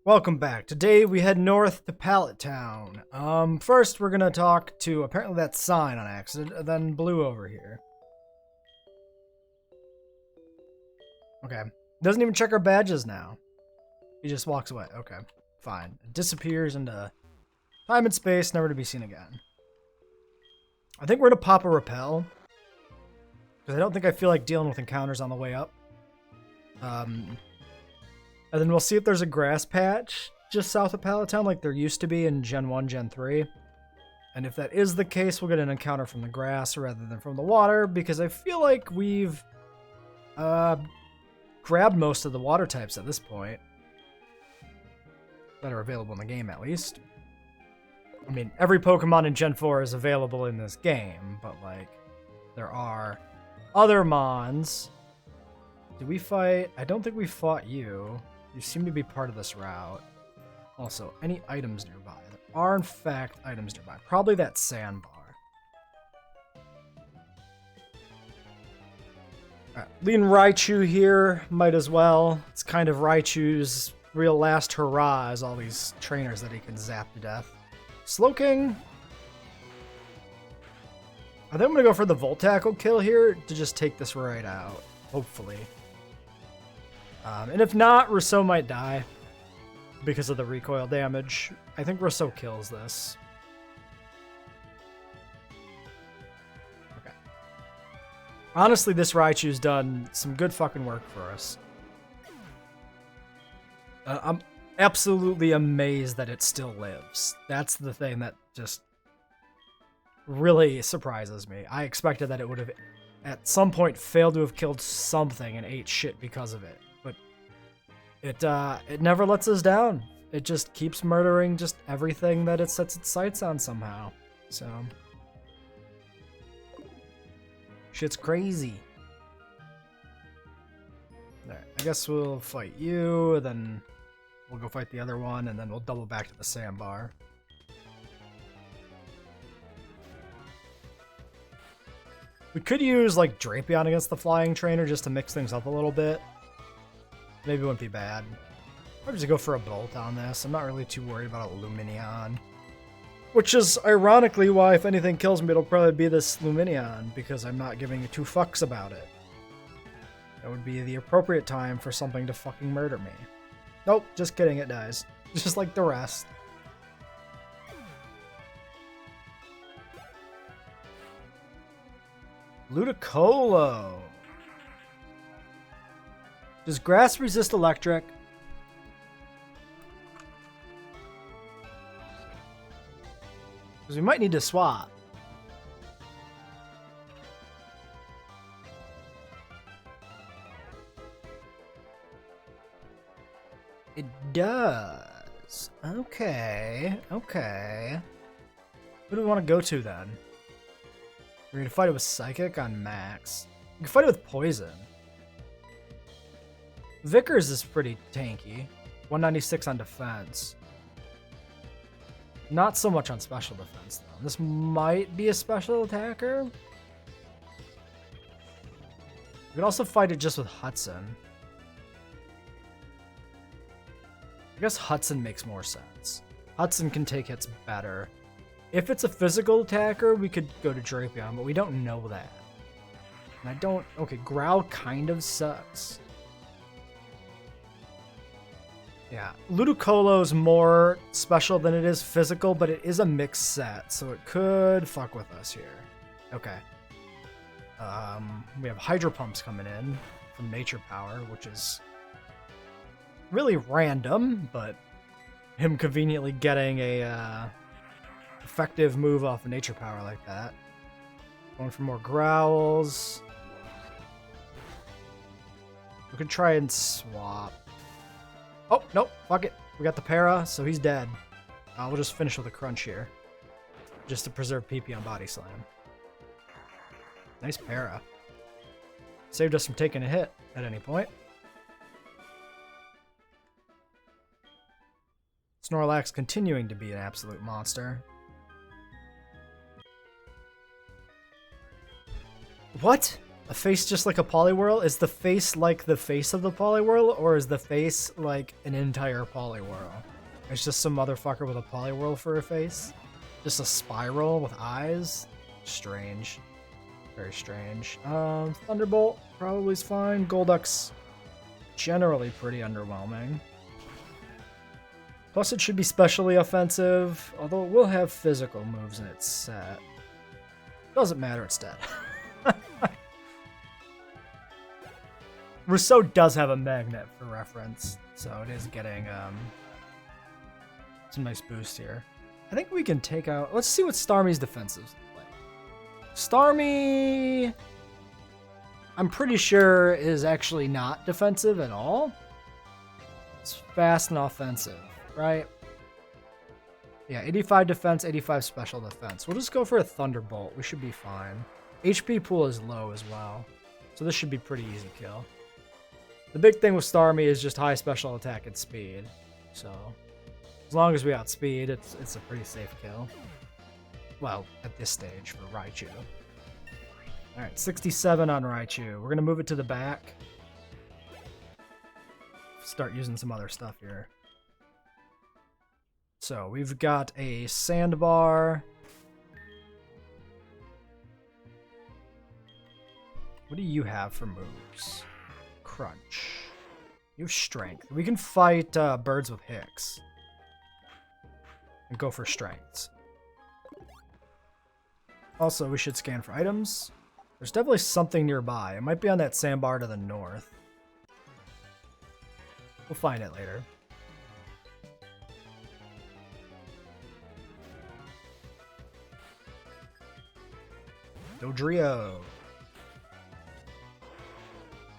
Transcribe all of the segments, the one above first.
Welcome back. Today we head north to Pallet Town. First we're gonna talk to apparently that sign on accident, and then Blue over here. Okay. Doesn't even check our badges now. He just walks away. Okay. Fine. It disappears into time and space, never to be seen again. I think we're gonna pop a rappel. Because I don't think I feel like dealing with encounters on the way up. And then we'll see if there's a grass patch just south of Pallet Town like there used to be in Gen 1, Gen 3. And if that is the case, we'll get an encounter from the grass rather than from the water, because I feel like we've grabbed most of the water types at this point. That are available in the game, at least. I mean, every Pokemon in Gen 4 is available in this game, but, like, there are other Mons. Did we fight? I don't think we fought you. You seem to be part of this route. Also, any items nearby? There are, in fact, items nearby. Probably that sandbar. Alright, leading Raichu here, might as well. It's kind of Raichu's real last hurrah as all these trainers that he can zap to death. Slowking. I think I'm going to go for the Volt Tackle kill here to just take this right out. Hopefully. And if not, Rousseau might die because of the recoil damage. I think Rousseau kills this. Okay. Honestly, this Raichu's done some good fucking work for us. I'm absolutely amazed that it still lives. That's the thing that just really surprises me. I expected that it would have at some point failed to have killed something and ate shit because of it. But it never lets us down. It just keeps murdering just everything that it sets its sights on somehow. So shit's crazy. Alright, I guess we'll fight you, then we'll go fight the other one, and then we'll double back to the sandbar. We could use, like, Drapion against the Flying Trainer just to mix things up a little bit. Maybe it wouldn't be bad. I'll just go for a Bolt on this. I'm not really too worried about a Lumineon. Which is, ironically, why if anything kills me, it'll probably be this Lumineon, because I'm not giving two fucks about it. That would be the appropriate time for something to fucking murder me. Nope, just kidding, it dies. Just like the rest. Ludicolo. Does grass resist electric? Because we might need to swap. It does. Okay. Okay. Who do we want to go to then? We're going to fight it with Psychic on Max. We can fight it with Poison. Vickers is pretty tanky. 196 on defense. Not so much on special defense, though. This might be a special attacker. We could also fight it just with Hudson. I guess Hudson makes more sense. Hudson can take hits better. If it's a physical attacker, we could go to Drapion, but we don't know that. And I don't... Okay, Growl kind of sucks. Yeah, Ludicolo's more special than it is physical, but it is a mixed set, so it could fuck with us here. Okay. We have Hydro Pumps coming in from Nature Power, which is really random, but him conveniently getting a effective move off of Nature Power like that. Going for more Growls. We could try and swap. Oh, nope, fuck it. We got the Para, so he's dead. We'll just finish with a Crunch here. Just to preserve PP on Body Slam. Nice Para. Saved us from taking a hit at any point. Snorlax continuing to be an absolute monster. What? A face just like a Poliwhirl? Is the face like the face of the Poliwhirl, or is the face like an entire Poliwhirl? It's just some motherfucker with a Poliwhirl for a face? Just a spiral with eyes? Strange. Very strange. Thunderbolt probably is fine. Golduck's generally pretty underwhelming. Plus it should be specially offensive, although it will have physical moves in its set. Doesn't matter, it's dead. Rousseau does have a magnet for reference, so it is getting some nice boost here. I think we can take out... Let's see what Starmie's defenses look like. Starmie, I'm pretty sure, is actually not defensive at all. It's fast and offensive, right? Yeah, 85 defense, 85 special defense. We'll just go for a Thunderbolt. We should be fine. HP pool is low as well, so this should be pretty easy kill. The big thing with Starmie is just high special attack and speed. So, as long as we outspeed, it's a pretty safe kill. Well, at this stage for Raichu. Alright, 67 on Raichu. We're going to move it to the back. Start using some other stuff here. So, we've got a Sandbar. What do you have for moves? Crunch. You have strength. We can fight birds with Hicks. And go for strengths. Also, we should scan for items. There's definitely something nearby. It might be on that sandbar to the north. We'll find it later. Dodrio.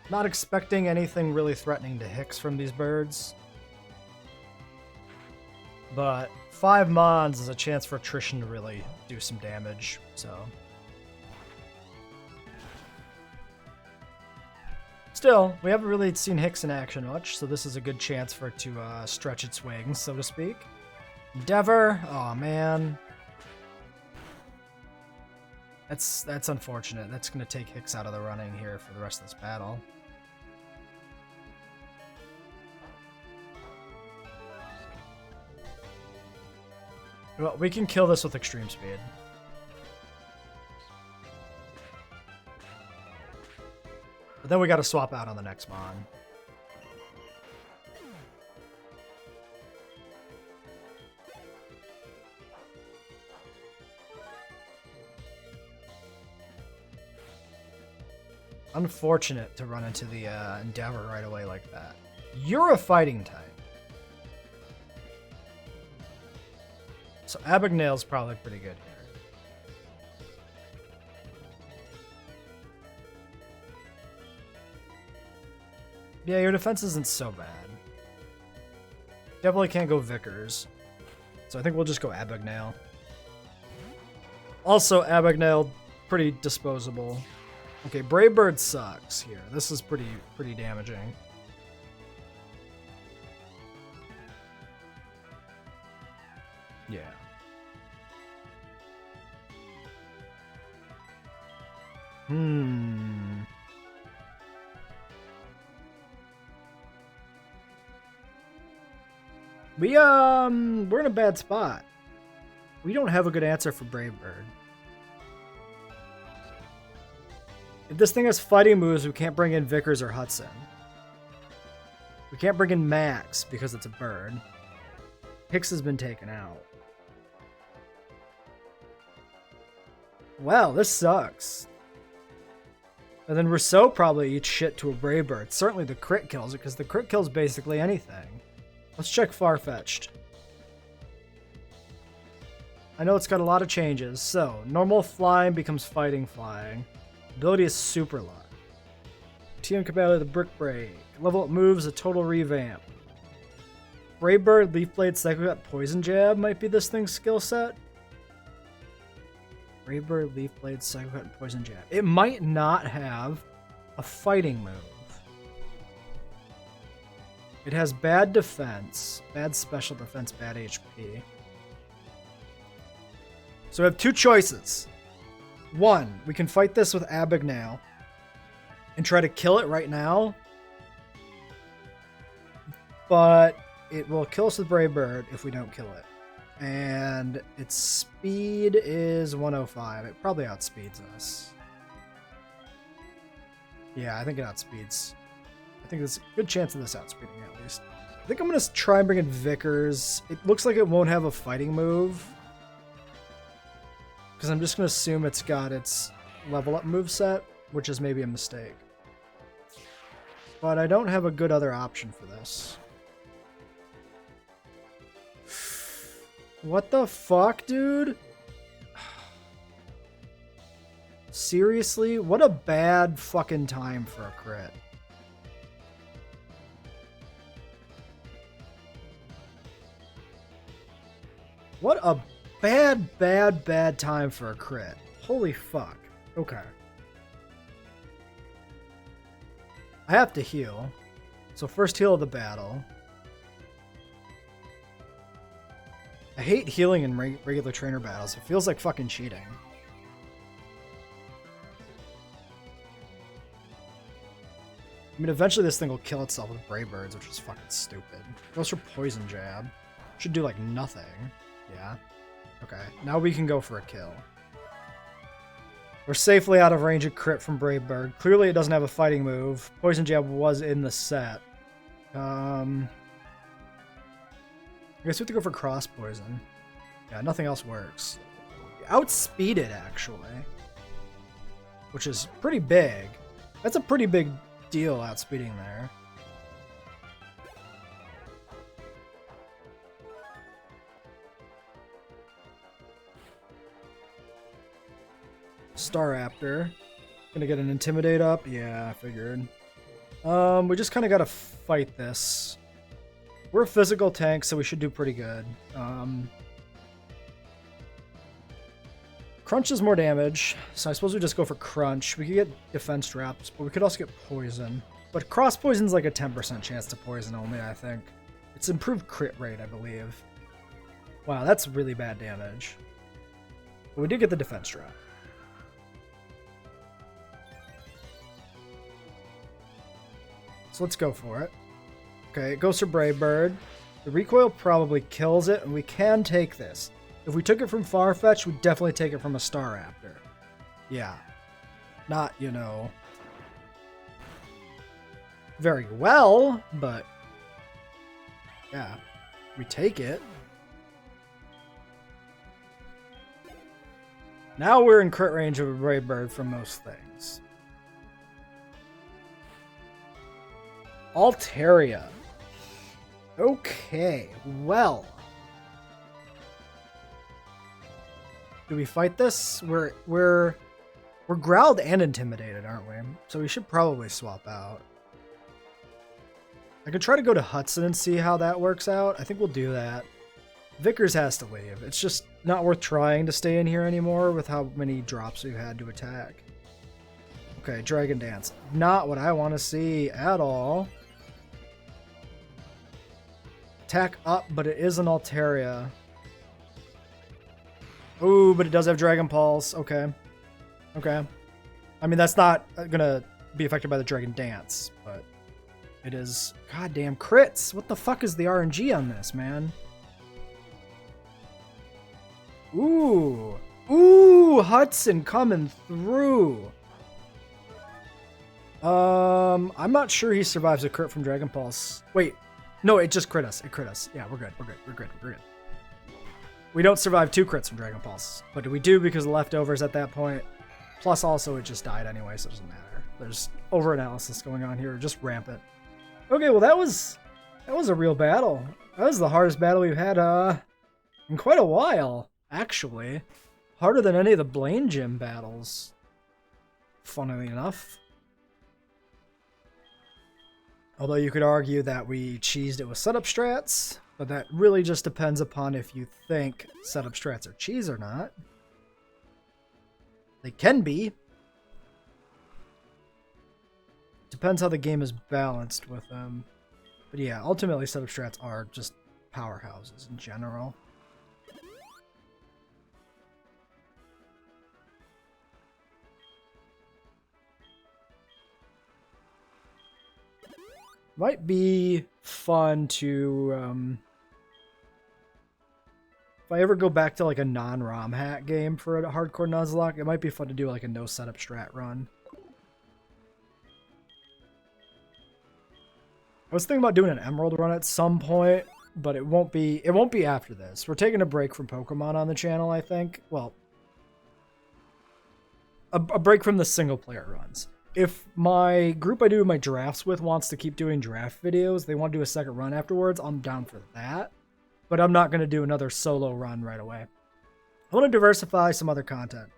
Not expecting anything really threatening to Hicks from these birds. But 5 Mons is a chance for attrition to really do some damage, so. Still, we haven't really seen Hicks in action much, so this is a good chance for it to stretch its wings, so to speak. Endeavor, oh man. That's unfortunate. That's going to take Hicks out of the running here for the rest of this battle. Well, we can kill this with extreme speed. But then we got to swap out on the next Mon. Unfortunate to run into the Endeavor right away like that. You're a fighting type. So Abigail's probably pretty good here. Yeah, your defense isn't so bad. Definitely can't go Vickers. So I think we'll just go Abigail. Also, Abigail, pretty disposable. Okay, Brave Bird sucks here. This is pretty damaging. Yeah. We're in a bad spot. We don't have a good answer for Brave Bird. If this thing has fighting moves, we can't bring in Vickers or Hudson. We can't bring in Max because it's a bird. Hicks has been taken out. Wow, this sucks. And then Rousseau probably eats shit to a Brave Bird. Certainly the crit kills it, because the crit kills basically anything. Let's check Farfetch'd. I know it's got a lot of changes. So, normal flying becomes fighting flying. Ability is super luck. TM compatibility with the Brick Break. Level up moves, a total revamp. Brave Bird, Leaf Blade, Psycho Cut, Poison Jab might be this thing's skill set. Brave Bird, Leaf Blade, Psycho Cut, and Poison Jab. It might not have a fighting move. It has bad defense, bad special defense, bad HP. So we have two choices. One, we can fight this with Abigail. and try to kill it right now. But it will kill us with Brave Bird if we don't kill it. And its speed is 105. It probably outspeeds us. Yeah, I think it outspeeds. I think there's a good chance of this outspeeding at least. I think I'm going to try and bring in Vickers. It looks like it won't have a fighting move. Because I'm just going to assume it's got its level up moveset, which is maybe a mistake. But I don't have a good other option for this. What the fuck, dude? Seriously? What a bad fucking time for a crit. What a bad time for a crit. Holy fuck. Okay. I have to heal. So first heal of the battle. I hate healing in regular trainer battles. It feels like fucking cheating. I mean, eventually this thing will kill itself with Brave Birds, which is fucking stupid. Goes for Poison Jab. Should do like nothing. Yeah. Okay. Now we can go for a kill. We're safely out of range of crit from Brave Bird. Clearly it doesn't have a fighting move. Poison Jab was in the set. I guess we have to go for Cross Poison. Yeah, nothing else works. Outspeed it, actually. Which is pretty big. That's a pretty big deal, outspeeding there. Staraptor. Gonna get an Intimidate up? Yeah, I figured. We just kind of gotta fight this. We're a physical tank, so we should do pretty good. Crunch is more damage, so I suppose we just go for Crunch. We could get Defense Traps, but we could also get Poison. But Cross Poison's like a 10% chance to poison only, I think. It's improved crit rate, I believe. Wow, that's really bad damage. But we did get the Defense Trap. So let's go for it. Okay, it goes for Brave Bird. The recoil probably kills it, and we can take this. If we took it from Farfetch, we'd definitely take it from a Staraptor. Yeah. Not, you know, very well, but yeah, we take it. Now we're in crit range of a Brave Bird from most things. Altaria. Okay, well. Do we fight this? We're growled and intimidated, aren't we? So we should probably swap out. I could try to go to Hudson and see how that works out. I think we'll do that. Vickers has to leave. It's just not worth trying to stay in here anymore with how many drops we've had to attack. Okay, Dragon Dance. Not what I want to see at all. Attack up, but it is an Altaria. Ooh, but it does have Dragon Pulse. Okay. Okay. I mean, that's not gonna be affected by the Dragon Dance, but it is... Goddamn crits! What the fuck is the RNG on this, man? Ooh. Ooh, Hudson coming through. I'm not sure he survives a crit from Dragon Pulse. Wait. No, it just crit us. It crit us. Yeah, we're good. We're good. We're good. We're good. We don't survive 2 crits from Dragon Pulse, but we do because of the leftovers at that point. Plus, also, it just died anyway, so it doesn't matter. There's over-analysis going on here, just rampant. Okay, well, that was a real battle. That was the hardest battle we've had in quite a while, actually. Harder than any of the Blaine Gym battles, funnily enough. Although you could argue that we cheesed it with setup strats, but that really just depends upon if you think setup strats are cheese or not. They can be. Depends how the game is balanced with them. But yeah, ultimately setup strats are just powerhouses in general. Might be fun to, if I ever go back to like a non-ROM hack game for a hardcore Nuzlocke, it might be fun to do like a no setup strat run. I was thinking about doing an Emerald run at some point, but it won't be after this. We're taking a break from Pokemon on the channel, I think. Well, a break from the single player runs. If my group I do my drafts with wants to keep doing draft videos, they want to do a second run afterwards, I'm down for that. But I'm not going to do another solo run right away. I want to diversify some other content.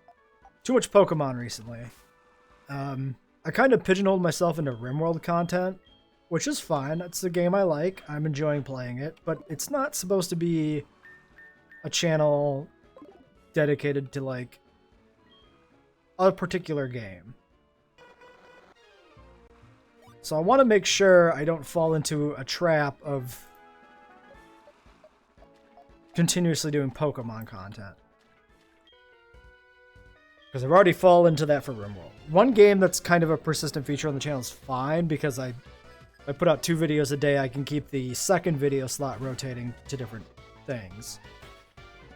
Too much Pokemon recently. I kind of pigeonholed myself into RimWorld content, which is fine. It's a game I like. I'm enjoying playing it, but it's not supposed to be a channel dedicated to like a particular game. So I want to make sure I don't fall into a trap of continuously doing Pokemon content. Because I've already fallen into that for RimWorld. One game that's kind of a persistent feature on the channel is fine, because I put out 2 videos a day, I can keep the second video slot rotating to different things.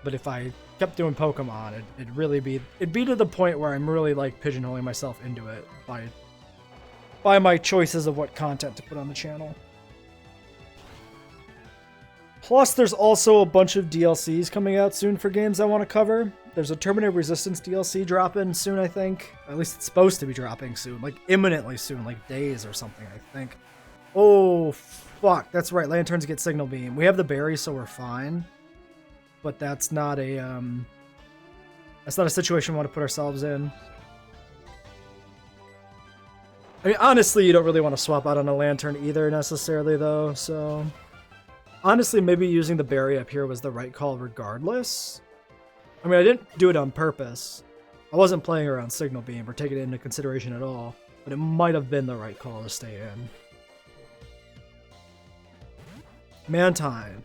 But if I kept doing Pokemon, it'd be to the point where I'm really like pigeonholing myself into it by my choices of what content to put on the channel. Plus, there's also a bunch of DLCs coming out soon for games I want to cover. There's a Terminator Resistance DLC dropping soon, I think. At least it's supposed to be dropping soon. Like, imminently soon. Like, days or something, I think. Oh, fuck. That's right. Lanterns get Signal Beam. We have the berry, so we're fine. But that's not a situation we want to put ourselves in. I mean, honestly, you don't really want to swap out on a Lantern either, necessarily, though, so... Honestly, maybe using the berry up here was the right call regardless. I mean, I didn't do it on purpose. I wasn't playing around Signal Beam or taking it into consideration at all, but it might have been the right call to stay in. Mantine.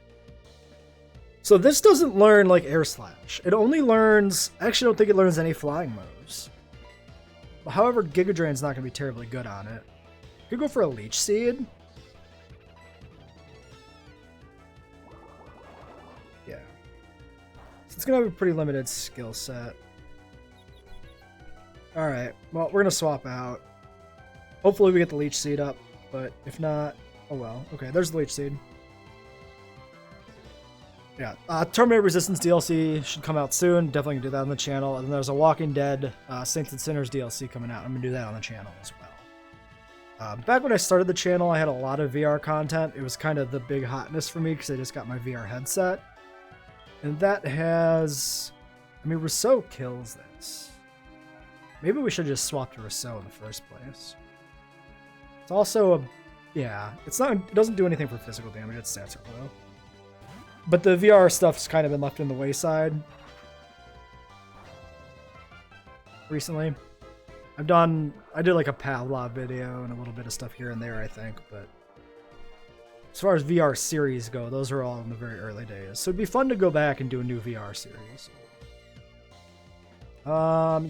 So this doesn't learn like Air Slash. It only learns... I actually don't think it learns any flying moves. However, Giga Drain's not going to be terribly good on it. Could go for a Leech Seed. Yeah. So it's going to have a pretty limited skill set. Alright, well, we're going to swap out. Hopefully we get the Leech Seed up, but if not, oh well. Okay, there's the Leech Seed. Yeah, Terminator Resistance DLC should come out soon. Definitely gonna do that on the channel. And then there's a Walking Dead Saints and Sinners DLC coming out. I'm gonna do that on the channel as well. Back when I started the channel, I had a lot of VR content. It was kind of the big hotness for me because I just got my VR headset. And that has... I mean, Rousseau kills this. Maybe we should just swap to Rousseau in the first place. It's also a... Yeah, it's not... It doesn't do anything for physical damage. Its stats are low. But the VR stuff's kind of been left in the wayside recently. I did like a Pavlov video and a little bit of stuff here and there, I think, but as far as VR series go, those are all in the very early days. So it'd be fun to go back and do a new VR series.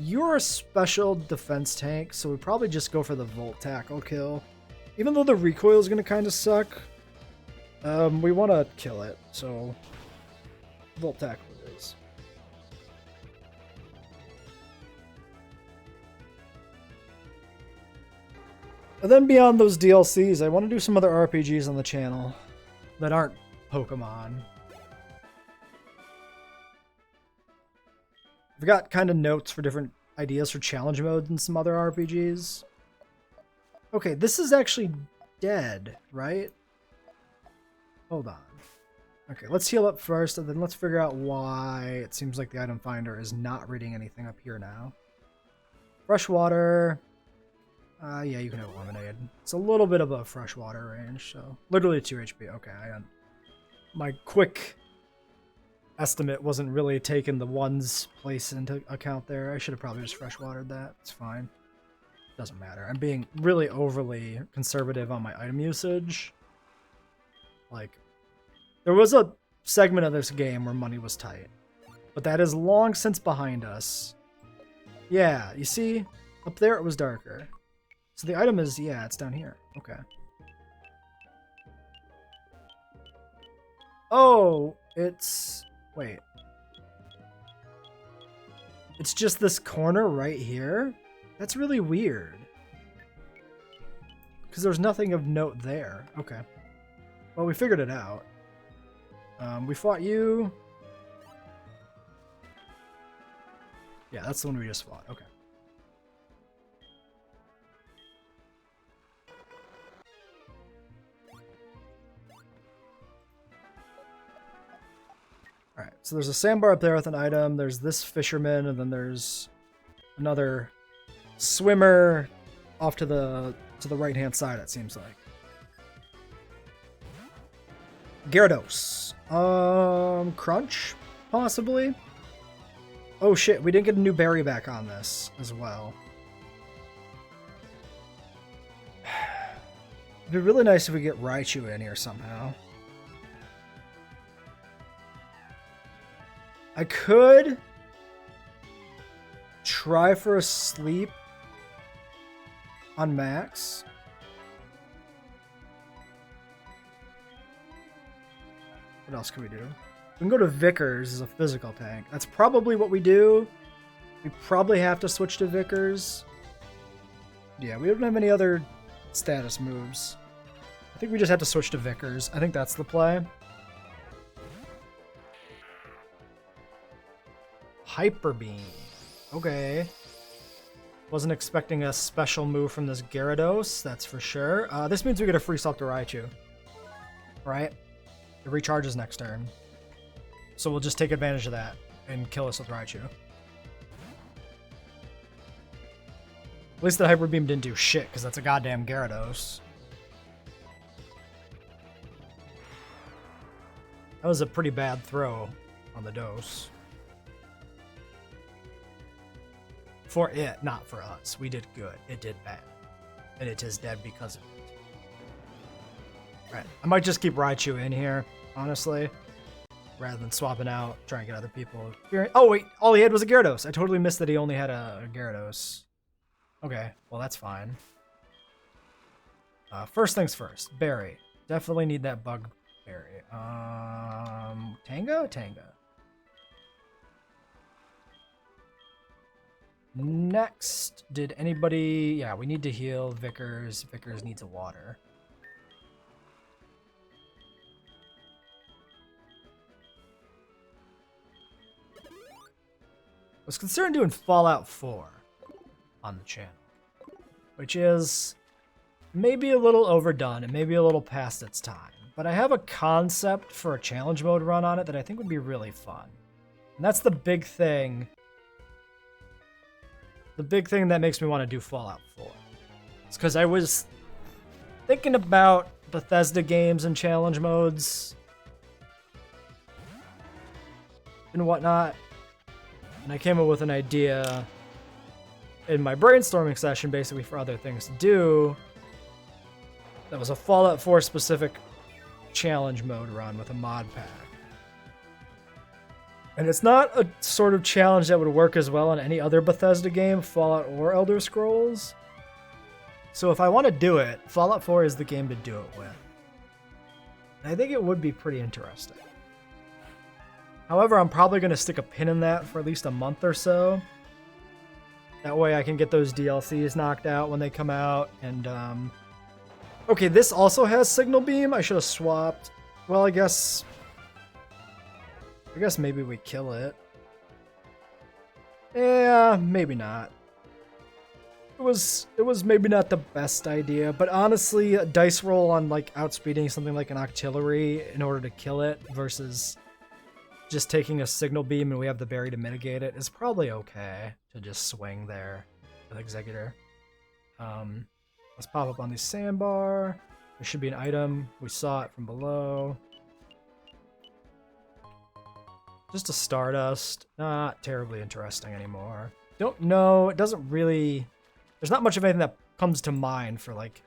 You're a special defense tank, so we probably just go for the Volt Tackle kill. Even though the recoil is going to kind of suck. We want to kill it, so Volt Tackle it is. And then beyond those DLCs, I want to do some other RPGs on the channel that aren't Pokemon. I've got kind of notes for different ideas for challenge modes and some other RPGs. Okay, this is actually dead, right? Hold on. Okay, let's heal up first, and then let's figure out why it seems like the item finder is not reading anything up here now. Fresh water. Yeah, you can have lemonade. It's a little bit above freshwater range, so literally 2 HP. Okay, my quick estimate wasn't really taking the one's place into account there. I should have probably just freshwatered that. It's fine. Doesn't matter. I'm being really overly conservative on my item usage. Like, there was a segment of this game where money was tight, but that is long since behind us. Yeah, you see? Up there it was darker. So the item is, yeah, it's down here. Okay. Oh, it's... Wait. It's just this corner right here? That's really weird. Because there's nothing of note there. Okay. Well, we figured it out. We fought you. Yeah, that's the one we just fought. Okay. Alright, so there's a sandbar up there with an item, there's this fisherman, and then there's another swimmer off to the right-hand side, it seems like. Gyarados. Crunch? Possibly? Oh shit, we didn't get a new berry back on this as well. It'd be really nice if we get Raichu in here somehow. I could try for a sleep on Max. What else can we do? We can go to Vickers as a physical tank. That's probably what we do. We probably have to switch to Vickers. Yeah, we don't have any other status moves. I think we just have to switch to Vickers. I think that's the play. Hyper Beam. Okay. Wasn't expecting a special move from this Gyarados, that's for sure. This means we get a free swap to Raichu. Right? It recharges next turn. So we'll just take advantage of that and kill us with Raichu. At least the Hyper Beam didn't do shit, because that's a goddamn Gyarados. That was a pretty bad throw on the dose. For it, not for us. We did good. It did bad. And it is dead because of it. Alright, I might just keep Raichu in here, honestly. Rather than swapping out, trying to get other people. Oh wait, all he had was a Gyarados. I totally missed that he only had a Gyarados. Okay, well that's fine. First things first, berry. Definitely need that bug berry. Tanga? Tanga. Next, did anybody... Yeah, we need to heal Vickers. Vickers needs a water. I was considering doing Fallout 4 on the channel, which is maybe a little overdone and maybe a little past its time. But I have a concept for a challenge mode run on it that I think would be really fun. And that's the big thing. The big thing that makes me want to do Fallout 4. It's because I was thinking about Bethesda games and challenge modes and whatnot. And I came up with an idea in my brainstorming session, basically for other things to do. That was a Fallout 4 specific challenge mode run with a mod pack. And it's not a sort of challenge that would work as well in any other Bethesda game, Fallout or Elder Scrolls. So if I want to do it, Fallout 4 is the game to do it with. And I think it would be pretty interesting. However, I'm probably going to stick a pin in that for at least a month or so. That way I can get those DLCs knocked out when they come out. And, okay, this also has Signal Beam. I should have swapped. Well, I guess maybe we kill it. Yeah, maybe not. It was maybe not the best idea, but honestly, a dice roll on like outspeeding something like an Octillery in order to kill it versus just taking a Signal Beam and we have the berry to mitigate it is probably okay to just swing there with Executor. Let's pop up on the sandbar. There should be an item. We saw it from below. Just a Stardust. Not terribly interesting anymore. Don't know. It doesn't really... There's not much of anything that comes to mind for, like,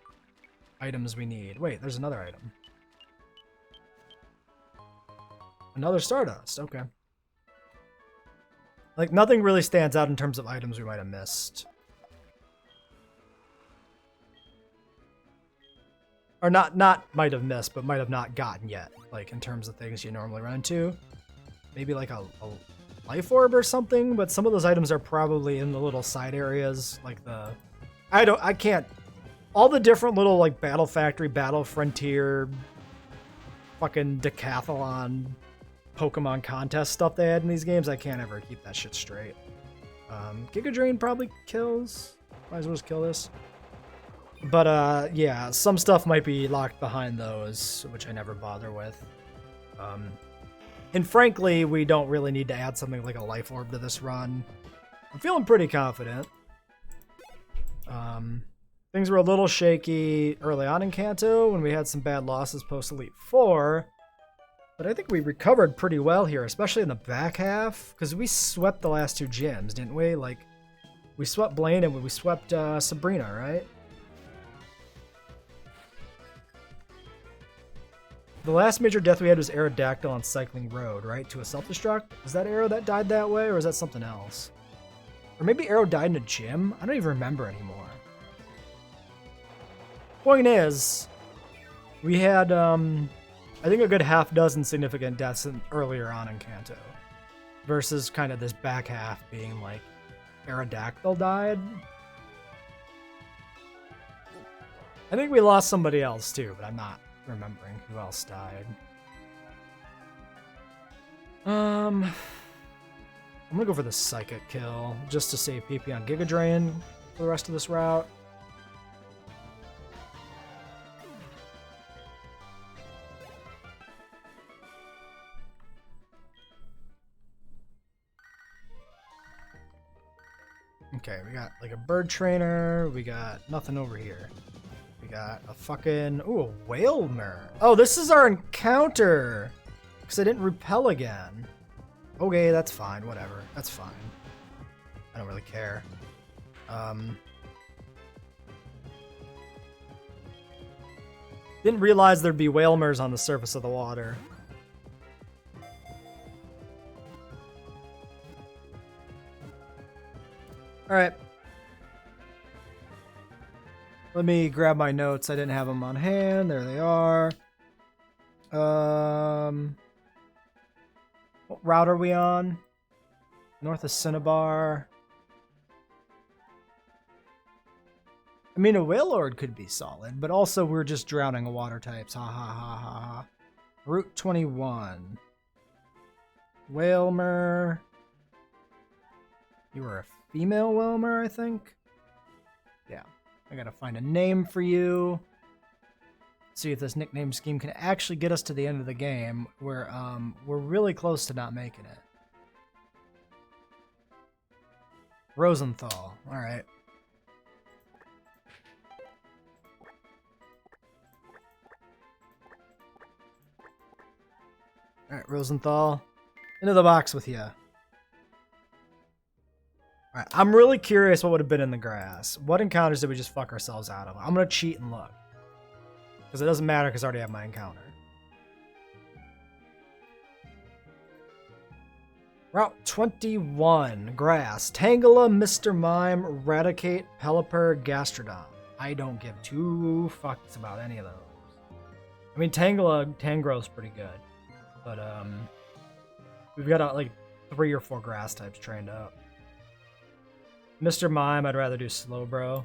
items we need. Wait, there's another item. Another Stardust. Okay. Like, nothing really stands out in terms of items we might have missed. Or not might have missed, but might have not gotten yet, like in terms of things you normally run into. Maybe like a life orb or something, but some of those items are probably in the little side areas, like the... I can't... All the different little, like, Battle Factory, Battle Frontier, fucking Decathlon, Pokemon contest stuff they had in these games, I can't ever keep that shit straight. Giga Drain probably kills. Might as well just kill this. But, yeah, some stuff might be locked behind those, which I never bother with. And frankly, we don't really need to add something like a Life Orb to this run. I'm feeling pretty confident. Things were a little shaky early on in Kanto when we had some bad losses post Elite Four. But I think we recovered pretty well here, especially in the back half, because we swept the last two gyms, didn't we? Like, we swept Blaine and we swept Sabrina, right? The last major death we had was Aerodactyl on Cycling Road, right? To a self-destruct? Is that Aero that died that way, or is that something else? Or maybe Aero died in a gym? I don't even remember anymore. Point is, we had, I think a good half dozen significant deaths earlier on in Kanto. Versus kind of this back half being like, Aerodactyl died. I think we lost somebody else too, but I'm not remembering who else died. I'm gonna go for the Psychic kill, just to save PP on Giga Drain for the rest of this route. Okay, we got like a bird trainer, we got nothing over here. We got a fucking... Ooh, a Whalmer. Oh, this is our encounter! Because I didn't repel again. Okay, that's fine, whatever. That's fine. I don't really care. Didn't realize there'd be Whalmers on the surface of the water. Alright. Let me grab my notes. I didn't have them on hand. There they are. What route are we on? North of Cinnabar. I mean, a Wailord could be solid, but also we're just drowning water types. Ha ha ha ha ha. Route 21. Whalmer. You were a female Whalmer, I think? Yeah. I gotta find a name for you. See if this nickname scheme can actually get us to the end of the game, where we're really close to not making it. Rosenthal. Alright. Alright, Rosenthal. Into the box with you. Alright, I'm really curious what would have been in the grass. What encounters did we just fuck ourselves out of? I'm gonna cheat and look. Because it doesn't matter because I already have my encounter. Route 21. Grass. Tangela, Mr. Mime, Eradicate, Pelipper, Gastrodon. I don't give two fucks about any of those. I mean, Tangrowth's pretty good. But, we've got, like, 3 or 4 grass types trained up. Mr. Mime, I'd rather do Slowbro.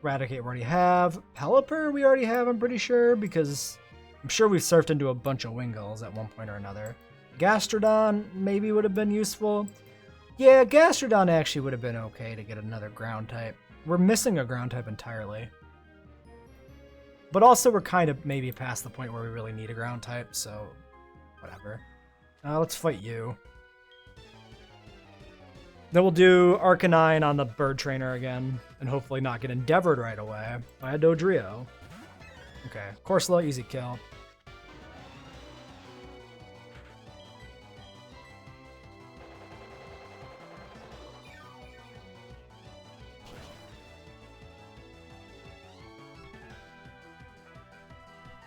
Eradicate we already have. Pelipper we already have, I'm pretty sure, because I'm sure we surfed into a bunch of Wingulls at one point or another. Gastrodon maybe would have been useful. Yeah, Gastrodon actually would have been okay to get another ground type. We're missing a ground type entirely. But also we're kind of maybe past the point where we really need a ground type, so whatever. Let's fight you. Then we'll do Arcanine on the bird trainer again, and hopefully not get endeavored right away by a Dodrio. Okay, Corsola, easy kill.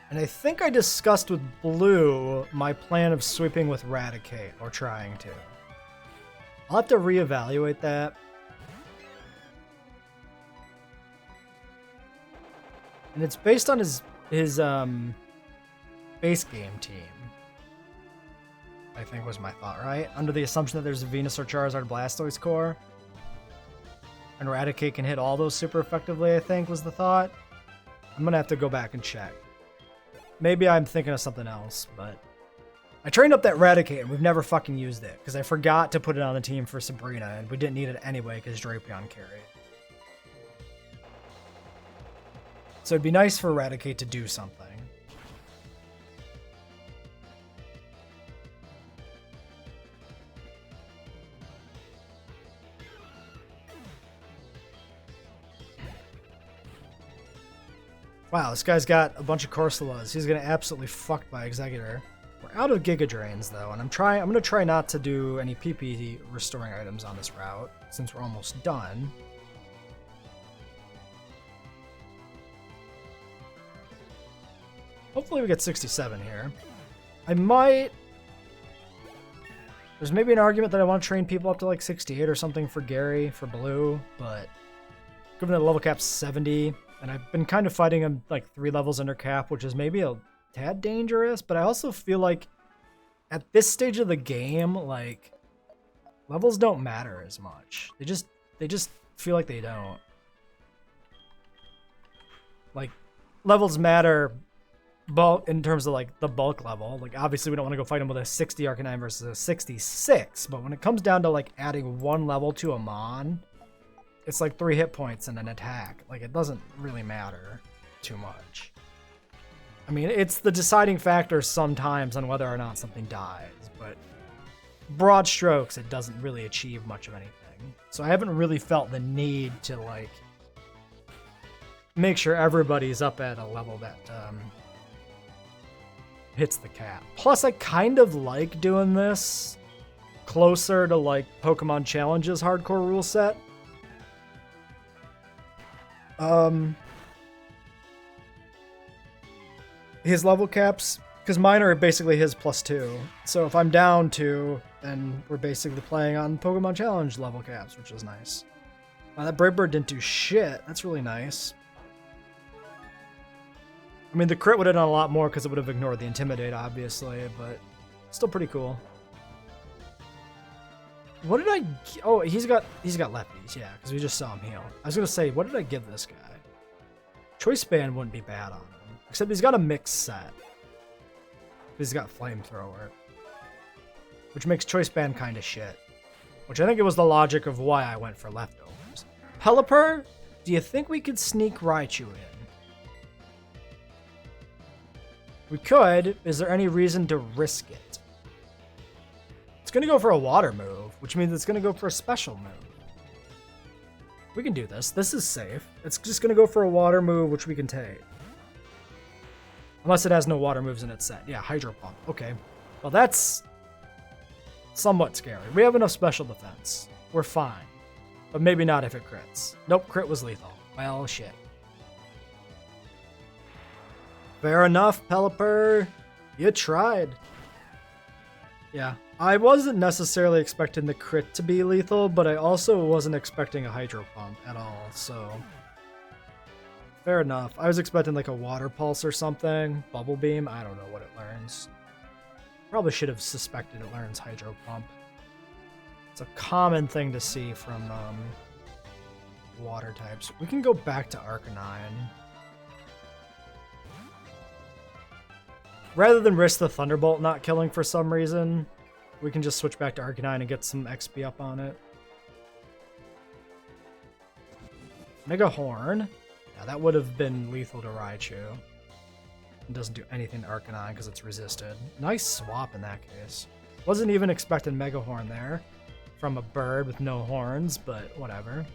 And I think I discussed with Blue my plan of sweeping with Eradicate, or trying to. I'll have to reevaluate that. And it's based on his his base game team, I think was my thought, right? Under the assumption that there's a Venusaur, Charizard, Blastoise core. And Raticate can hit all those super effectively, I think was the thought. I'm gonna have to go back and check. Maybe I'm thinking of something else, but I trained up that Raticate and we've never fucking used it because I forgot to put it on the team for Sabrina and we didn't need it anyway because Drapion carried. So it'd be nice for Raticate to do something. Wow, this guy's got a bunch of Corsolas. He's gonna absolutely fuck my Executor. We're out of Giga Drains though, and I'm gonna try not to do any PP restoring items on this route since we're almost done. Hopefully we get 67 here. I might... There's maybe an argument that I want to train people up to like 68 or something for Gary, for Blue, but given that level cap's 70, and I've been kind of fighting him like 3 levels under cap, which is maybe a tad dangerous, but I also feel like at this stage of the game, like, levels don't matter as much. They just feel like they don't. Like, levels matter bulk in terms of like the bulk level. Like, obviously we don't want to go fight him with a 60 Arcanine versus a 66, but when it comes down to like adding 1 level to a Mon, it's like 3 hit points and an attack. Like, it doesn't really matter too much. I mean, it's the deciding factor sometimes on whether or not something dies, but broad strokes, it doesn't really achieve much of anything. So I haven't really felt the need to like make sure everybody's up at a level that hits the cap. Plus, I kind of like doing this closer to like Pokemon Challenges hardcore rule set. His level caps, because mine are basically his +2. So if I'm down 2, then we're basically playing on Pokemon Challenge level caps, which is nice. That Brave Bird didn't do shit. That's really nice. I mean, the crit would have done a lot more because it would have ignored the Intimidate, obviously, but still pretty cool. What did I... Oh, he's got lefties, yeah, because we just saw him heal. I was going to say, what did I give this guy? Choice Band wouldn't be bad on him. Except he's got a mixed set. He's got Flamethrower. Which makes Choice Band kind of shit. Which I think it was the logic of why I went for Leftovers. Pelipper, do you think we could sneak Raichu in? We could. Is there any reason to risk it? It's going to go for a water move, which means it's going to go for a special move. We can do this. This is safe. It's just going to go for a water move, which we can take. Unless it has no water moves in its set. Yeah, Hydro Pump. Okay. Well, that's somewhat scary. We have enough special defense. We're fine. But maybe not if it crits. Nope, crit was lethal. Well, shit. Fair enough, Pelipper. You tried. Yeah. I wasn't necessarily expecting the crit to be lethal, but I also wasn't expecting a Hydro Pump at all, so... Fair enough. I was expecting like a Water Pulse or something. Bubble Beam. I don't know what it learns. Probably should have suspected it learns Hydro Pump. It's a common thing to see from water types. We can go back to Arcanine. Rather than risk the Thunderbolt not killing for some reason, we can just switch back to Arcanine and get some XP up on it. Mega Horn. Yeah, that would have been lethal to Raichu. It doesn't do anything to Arcanine because it's resisted. Nice swap in that case. Wasn't even expecting Mega Horn there from a bird with no horns, but whatever.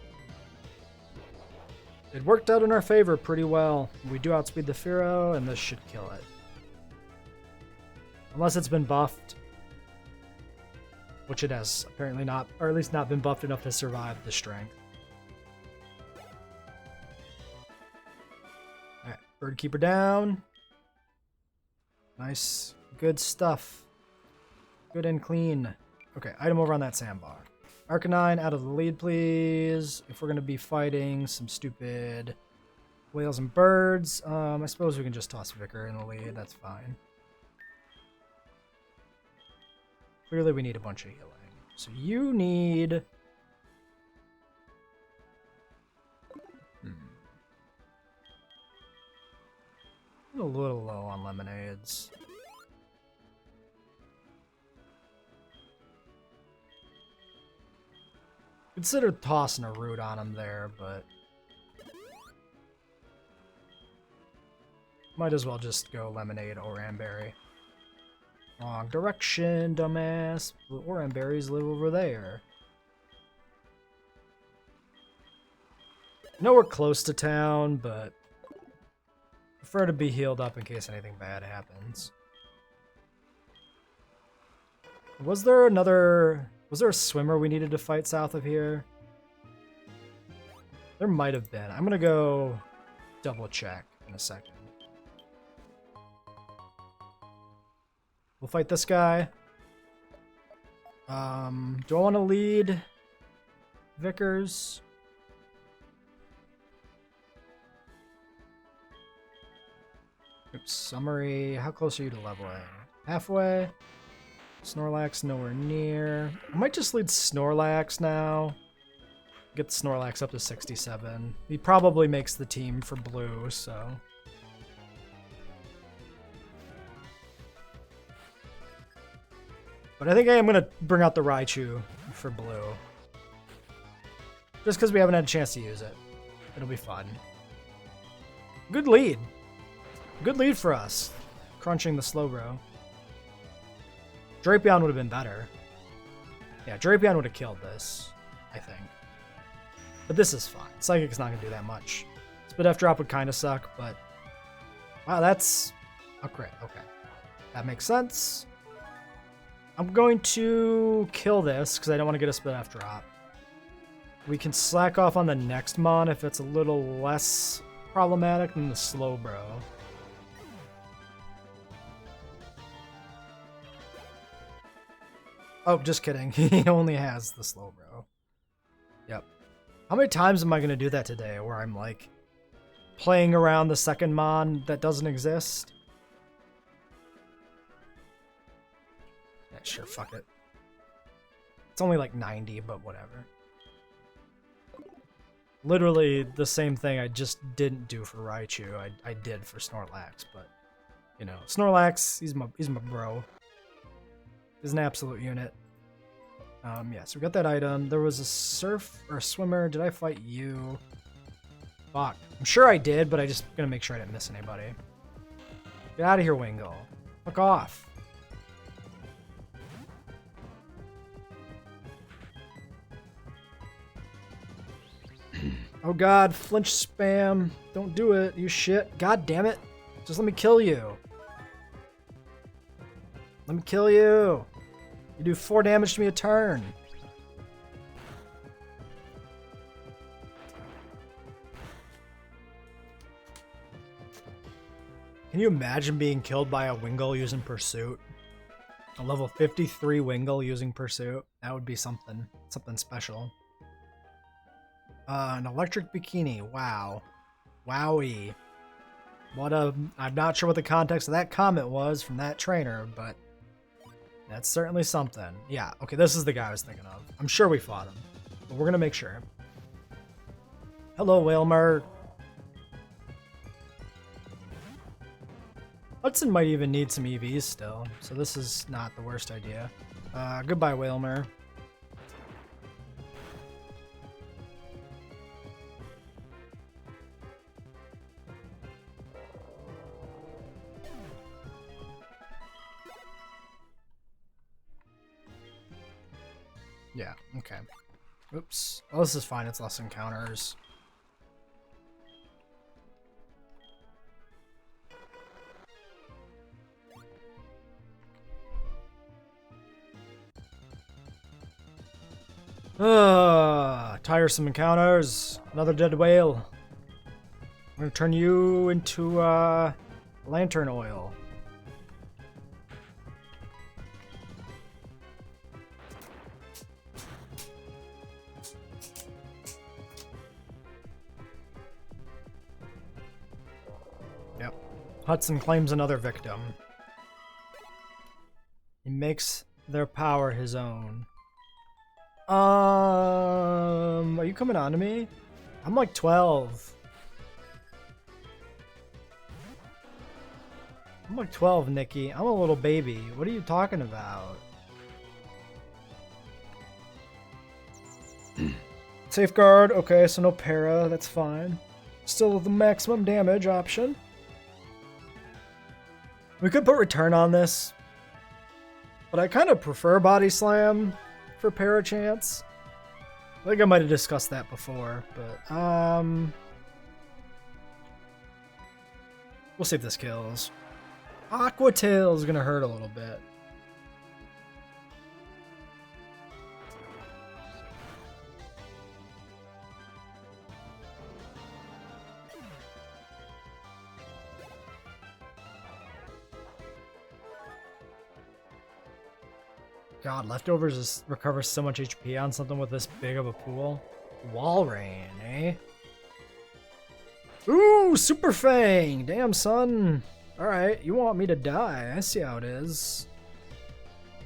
It worked out in our favor pretty well. We do outspeed the Fearow, and this should kill it. Unless it's been buffed. Which it has apparently not, or at least not been buffed enough to survive the strength. Alright, Bird Keeper down. Nice. Good stuff. Good and clean. Okay, item over on that sandbar. Arcanine out of the lead, please. If we're going to be fighting some stupid Whales and birds. I suppose we can just toss Vicar in the lead. That's fine. Clearly we need a bunch of healing. So you need... I'm a little low on lemonades. Consider tossing a root on him there, but... might as well just go lemonade or Oranberry. Wrong direction, dumbass. The Oranberries live over there. I know we're close to town, but... prefer to be healed up in case anything bad happens. Was there a swimmer we needed to fight south of here? There might have been. I'm gonna go double check in a second. We'll fight this guy. Do I want to lead Vickers? Oops, summary. How close are you to leveling? Halfway. Snorlax nowhere near. I might just lead Snorlax now. Get the Snorlax up to 67. He probably makes the team for blue, so... but I think I am going to bring out the Raichu for blue. Just because we haven't had a chance to use it. It'll be fun. Good lead. Good lead for us. Crunching the Slowbro. Drapion would have been better. Yeah, Drapion would have killed this, I think. But this is fine. Psychic's not going to do that much. Spit F drop would kind of suck, but... wow, that's a crit. Okay. That makes sense. I'm going to kill this because I don't want to get a Spit F drop. We can slack off on the next Mon if it's a little less problematic than the Slowbro. Oh, just kidding. He only has the Slowbro. Yep. How many times am I going to do that today where I'm like playing around the second Mon that doesn't exist? Yeah, sure, fuck it. It's only like 90, but whatever. Literally the same thing I just didn't do for Raichu. I did for Snorlax, but you know, Snorlax, he's my bro. He's an absolute unit. Yeah, so we got that item. There was a surf or a swimmer. Did I fight you? Fuck. I'm sure I did, but I just gonna make sure I didn't miss anybody. Get out of here, Wingull. Fuck off. Oh god, flinch spam. Don't do it, you shit. God damn it. Just let me kill you. Let me kill you. You do 4 damage to me a turn. Can you imagine being killed by a Wingull using Pursuit? A level 53 Wingull using Pursuit? That would be something. Something special. An electric bikini. Wow. Wowie. I'm not sure what the context of that comment was from that trainer, but that's certainly something. Yeah, okay, this is the guy I was thinking of. I'm sure we fought him, but we're gonna make sure. Hello, Wailmer. Hudson might even need some EVs still, so this is not the worst idea. Goodbye, Wailmer. Yeah, okay. Oops. Well, this is fine. It's less encounters. Tiresome encounters. Another dead whale. I'm gonna turn you into lantern oil. Hudson claims another victim. He makes their power his own. Are you coming on to me? I'm like 12. I'm like 12, Nikki. I'm a little baby. What are you talking about? Safeguard. Okay, so no para. That's fine. Still the maximum damage option. We could put return on this, but I kind of prefer body slam for para chance. I think I might have discussed that before, but we'll see if this kills. Aqua Tail is gonna hurt a little bit. God, leftovers just recovers so much HP on something with this big of a pool. Wall Rain, eh? Ooh, Super Fang! Damn, son. Alright, you want me to die. I see how it is.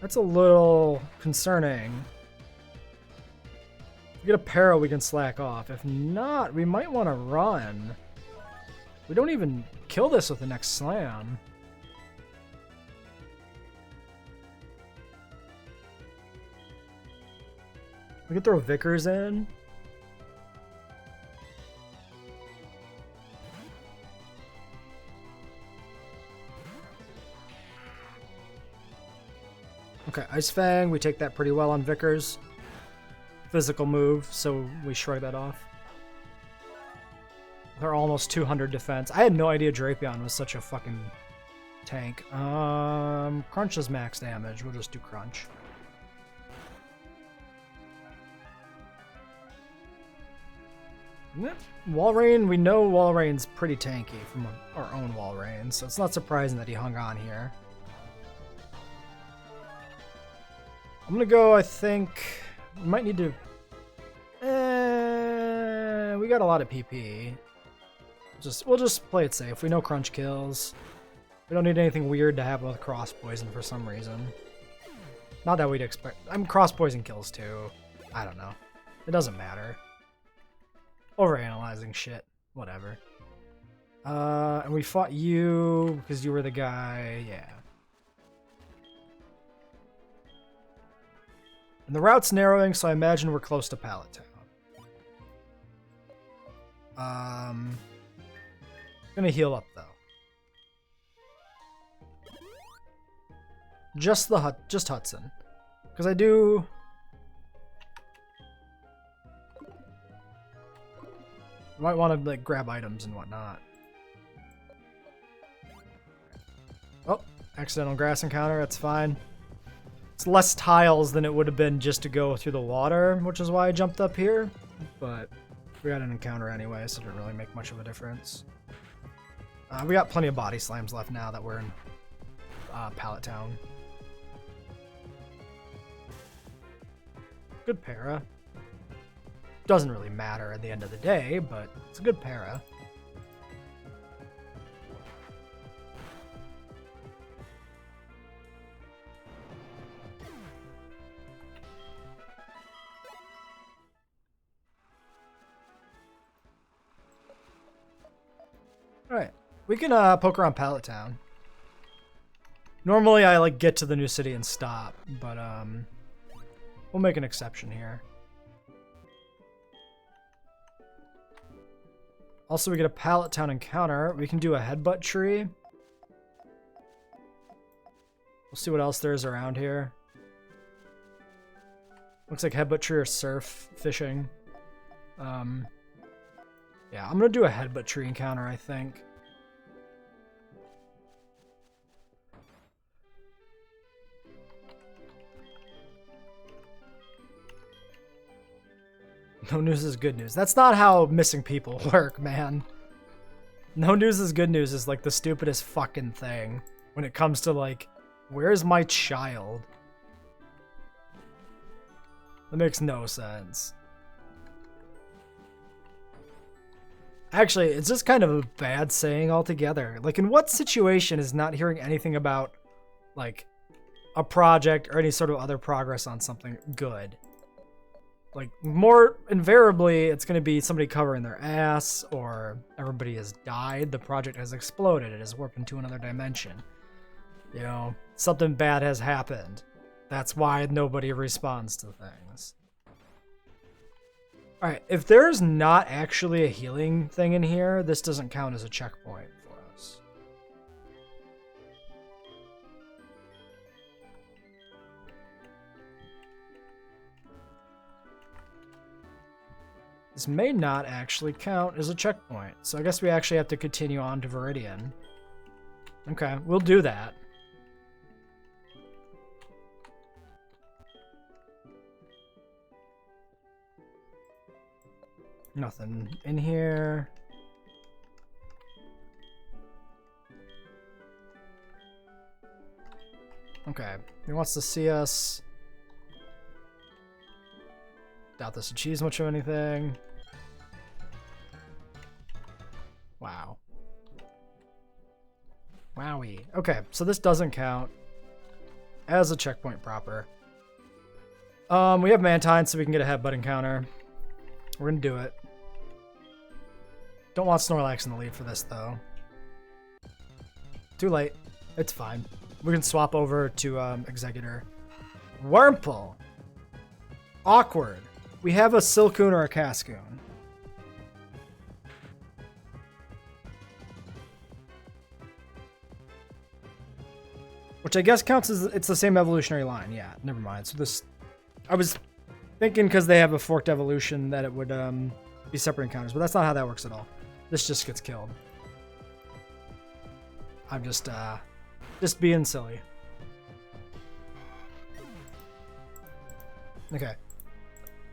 That's a little concerning. If we get a para, we can slack off. If not, we might want to run. We don't even kill this with the next slam. We could throw Vickers in. Okay, Ice Fang, we take that pretty well on Vickers. Physical move, so we shrug that off. They're almost 200 defense. I had no idea Drapion was such a fucking tank. Crunch is max damage. We'll just do Crunch. Walrein, we know Walrein's pretty tanky from our own Walrein, so it's not surprising that he hung on here. I'm gonna go, I think, we might need to... we got a lot of PP. We'll just play it safe. We know Crunch kills. We don't need anything weird to happen with Cross Poison for some reason. Not that we'd expect... Cross Poison kills too. I don't know. It doesn't matter. Overanalyzing shit. Whatever. And we fought you because you were the guy. Yeah. And the route's narrowing, so I imagine we're close to Pallet Town. Gonna heal up though. Just Hudson, because I do. You might want to like grab items and whatnot. Oh, accidental grass encounter. That's fine. It's less tiles than it would have been just to go through the water, which is why I jumped up here. But we got an encounter anyway, so it didn't really make much of a difference. We got plenty of body slams left now that we're in Pallet Town. Good para. Doesn't really matter at the end of the day, but it's a good para. Alright, we can poke around Pallet Town. Normally I like get to the new city and stop, but we'll make an exception here. Also, we get a Pallet Town encounter. We can do a headbutt tree. We'll see what else there is around here. Looks like headbutt tree or surf fishing. Yeah, I'm gonna do a headbutt tree encounter, I think. No news is good news. That's not how missing people work, man. No news is good news is like the stupidest fucking thing when it comes to like, where's my child? That makes no sense. Actually, it's just kind of a bad saying altogether. Like, in what situation is not hearing anything about, like, a project or any sort of other progress on something good? Like, more invariably, it's going to be somebody covering their ass, or everybody has died, the project has exploded, it has warped into another dimension. You know, something bad has happened. That's why nobody responds to things. Alright, if there's not actually a healing thing in here, this doesn't count as a checkpoint for us. This may not actually count as a checkpoint, so I guess we actually have to continue on to Viridian. Okay, we'll do that. Nothing in here. Okay, he wants to see us. Doubt this achieves much of anything. Wow. Wowie. Okay, so this doesn't count as a checkpoint proper. We have Mantine, so we can get a headbutt encounter. We're gonna do it. Don't want Snorlax in the lead for this, though. Too late. It's fine. We can swap over to Executor. Wurmple. Awkward. We have a Silcoon or a Cascoon. Which I guess counts as it's the same evolutionary line. Yeah, never mind. So this, I was thinking because they have a forked evolution that it would be separate encounters, but that's not how that works at all. This just gets killed. I'm just being silly. Okay.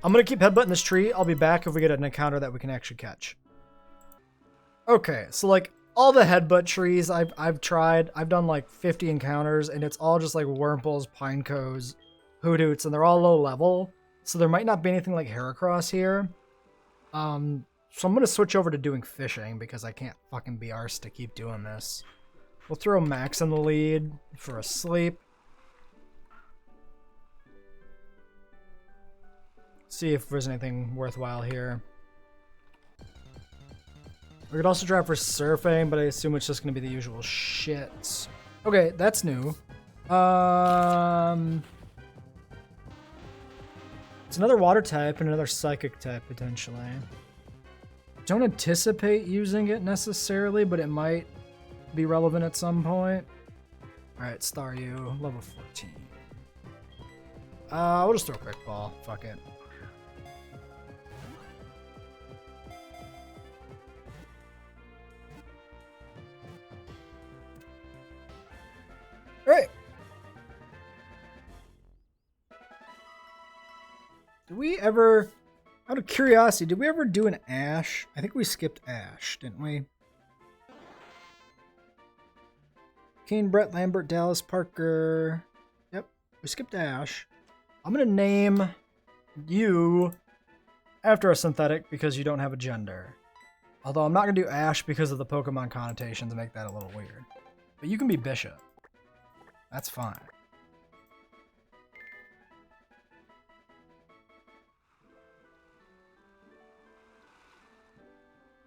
I'm gonna keep headbutting this tree. I'll be back if we get an encounter that we can actually catch. Okay, so like all the headbutt trees I've tried, I've done like 50 encounters, and it's all just like Wurmples, Pinecos, Hoothoots, and they're all low level. So there might not be anything like Heracross here. So I'm gonna switch over to doing fishing because I can't fucking be arsed to keep doing this. We'll throw Max in the lead for a sleep. See if there's anything worthwhile here. We could also try for surfing, but I assume it's just going to be the usual shit. Okay, that's new. It's another water type and another psychic type, potentially. Don't anticipate using it necessarily, but it might be relevant at some point. Alright, Staryu, level 14. We'll just throw a quick ball. Fuck it. Alright. Did we ever, out of curiosity, did we ever do an Ash? I think we skipped Ash, didn't we? Kane, Brett, Lambert, Dallas, Parker. Yep, we skipped Ash. I'm going to name you after a synthetic because you don't have a gender. Although I'm not going to do Ash because of the Pokemon connotation to make that a little weird. But you can be Bishop. That's fine.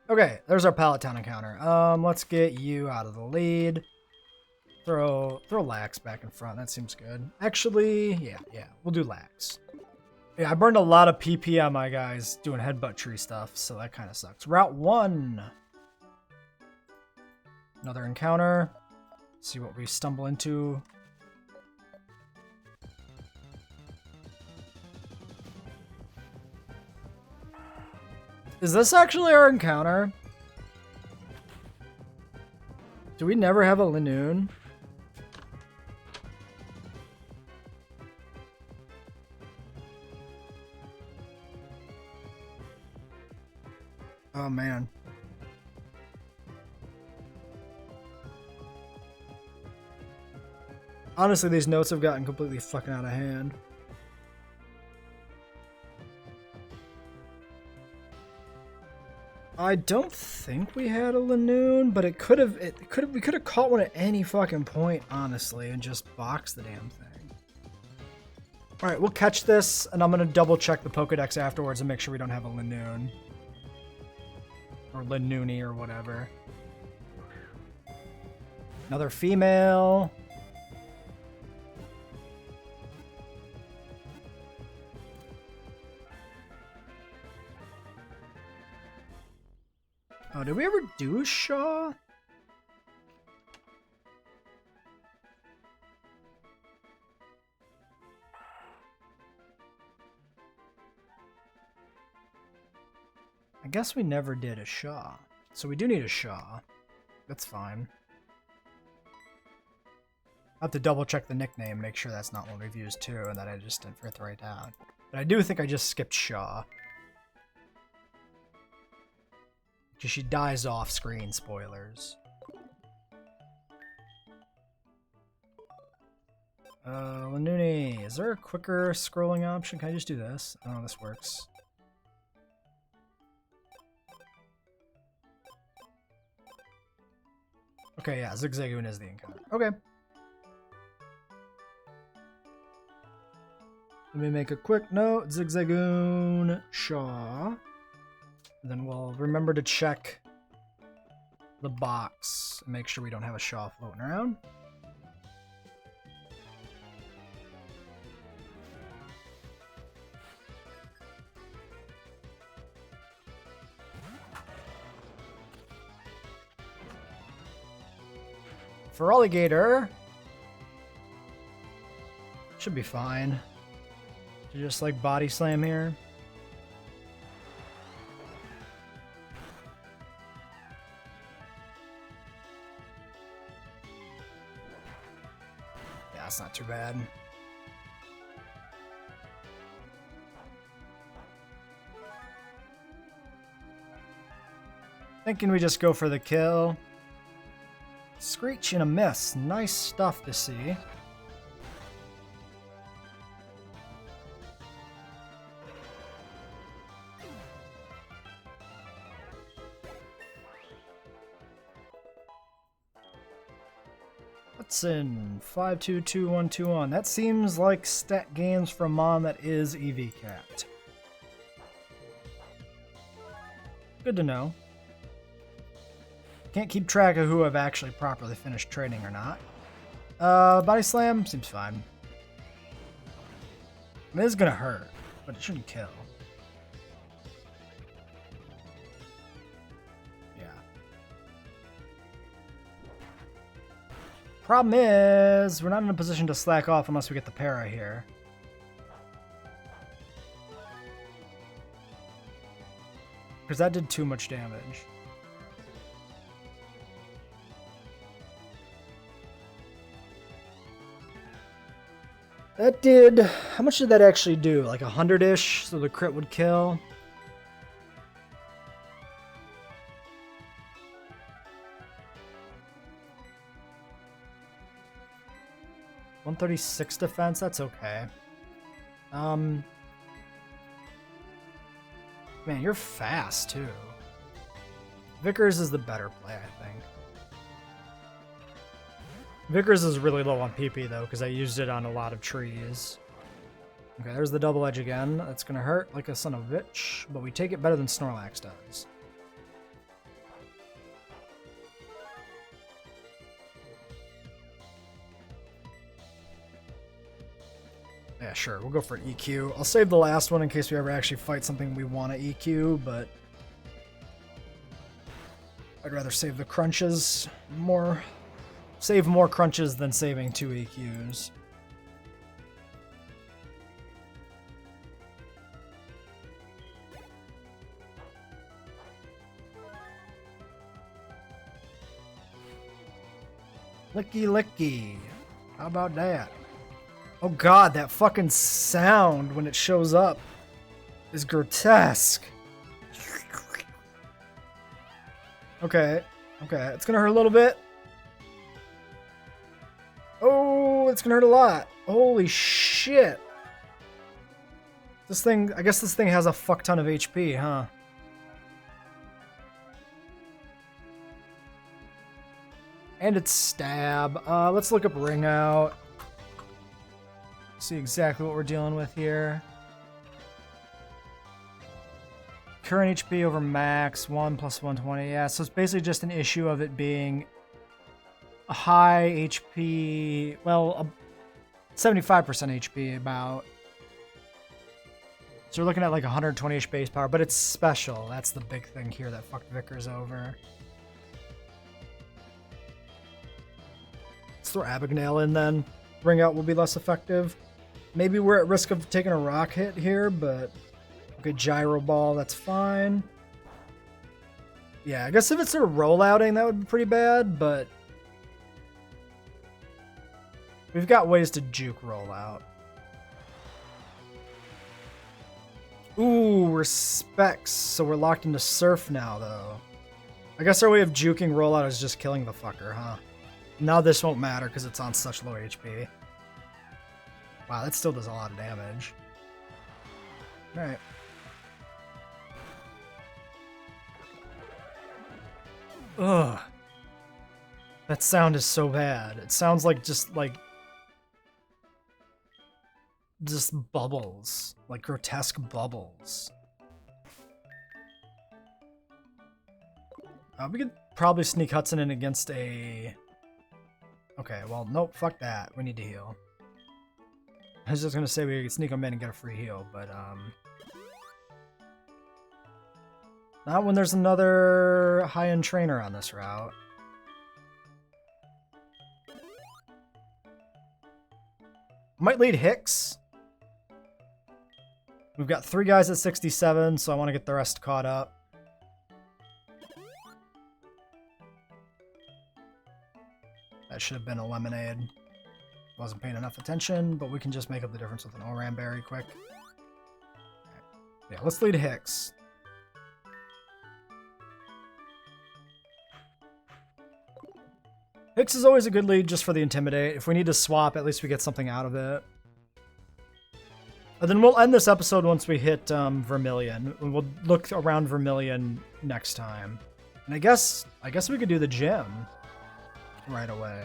Okay, there's our Pallet Town encounter. Let's get you out of the lead. Throw Lax back in front. That seems good. Actually, yeah, we'll do Lax. Yeah, I burned a lot of PP on my guys doing headbutt tree stuff, so that kind of sucks. Route 1. Another encounter. See what we stumble into. Is this actually our encounter? Do we never have a Linoon? Oh man. Honestly, these notes have gotten completely fucking out of hand. I don't think we had a Lanoon, but we could have caught one at any fucking point, honestly, and just boxed the damn thing. Alright, we'll catch this, and I'm gonna double check the Pokedex afterwards and make sure we don't have a Lanoon. Or Lanoony or whatever. Another female. Oh, did we ever do a Shaw? I guess we never did a Shaw. So we do need a Shaw. That's fine. I'll have to double check the nickname, make sure that's not one we've used too, and that I just didn't forget to write down. But I do think I just skipped Shaw. Because she dies off screen, spoilers. Lanoony, is there a quicker scrolling option? Can I just do this? Oh, this works. Okay, yeah, Zigzagoon is the encounter. Okay. Let me make a quick note. Zigzagoon, Shaw. Then we'll remember to check the box and make sure we don't have a Shaw floating around. For Alligator, should be fine. Just like body slam here. Yeah, it's not too bad. Thinking we just go for the kill. Screech and a miss. Nice stuff to see. What's in 522121? That seems like stat gains from Mom that is Eevee capped. Good to know. Can't keep track of who I've actually properly finished training or not. Body slam seems fine. It is gonna hurt, but it shouldn't kill. Yeah. Problem is, we're not in a position to slack off unless we get the para here. Because that did too much damage. That did... How much did that actually do? Like 100-ish, so the crit would kill? $136 defense, that's okay. Man, you're fast, too. Vickers is the better play, I think. Vickers is really low on PP, though, because I used it on a lot of trees. Okay, there's the double edge again. That's going to hurt like a son of a bitch, but we take it better than Snorlax does. Yeah, sure, we'll go for an EQ. I'll save the last one in case we ever actually fight something we want to EQ, but I'd rather save the crunches more. Save more crunches than saving 2 EQs. Licky licky. How about that? Oh god, that fucking sound when it shows up is grotesque. Okay, okay, it's gonna hurt a little bit. Oh, it's gonna hurt a lot. Holy shit. This thing, I guess this thing has a fuck ton of HP, huh? And it's stab. Let's look up ring out. See exactly what we're dealing with here. Current HP over max, 1 plus 120. Yeah, so it's basically just an issue of it being a high HP, well, 75% HP about. So we're looking at like 120-ish base power, but it's special. That's the big thing here that fucked Vickers over. Let's throw Abigail in then. Ring out will be less effective. Maybe we're at risk of taking a rock hit here, but okay, gyro ball, that's fine. Yeah, I guess if it's a rollouting, that would be pretty bad, but we've got ways to juke rollout. Ooh, we're specs, so we're locked into surf now, though. I guess our way of juking rollout is just killing the fucker, huh? Now this won't matter because it's on such low HP. Wow, that still does a lot of damage. Alright. Ugh. That sound is so bad. It sounds like just bubbles. Like grotesque bubbles. We could probably sneak Hudson in against a... Okay, well, nope, fuck that. We need to heal. I was just gonna say we could sneak him in and get a free heal, but not when there's another high-end trainer on this route. Might lead Hicks. We've got 3 guys at 67, so I want to get the rest caught up. That should have been a lemonade. Wasn't paying enough attention, but we can just make up the difference with an Oran Berry quick. Yeah, let's lead Hicks. Hicks is always a good lead just for the Intimidate. If we need to swap, at least we get something out of it. And then we'll end this episode once we hit Vermilion. We'll look around Vermilion next time. And I guess we could do the gym right away.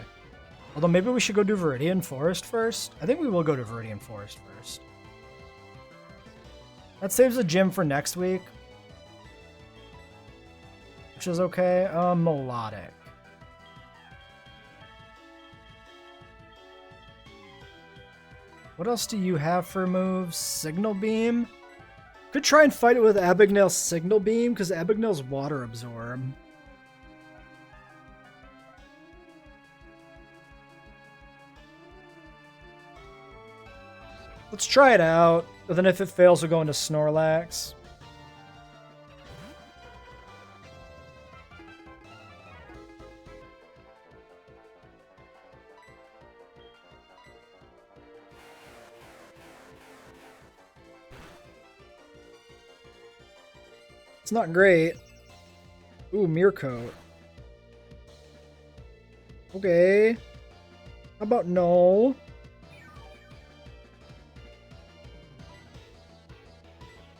Although maybe we should go do Viridian Forest first. I think we will go to Viridian Forest first. That saves the gym for next week. Which is okay. Melodic. What else do you have for moves? Signal Beam? Could try and fight it with Abigail's Signal Beam, because Abigail's Water Absorb. Let's try it out, but then if it fails, we'll go into Snorlax. It's not great. Ooh, Meercoat. Okay. How about no?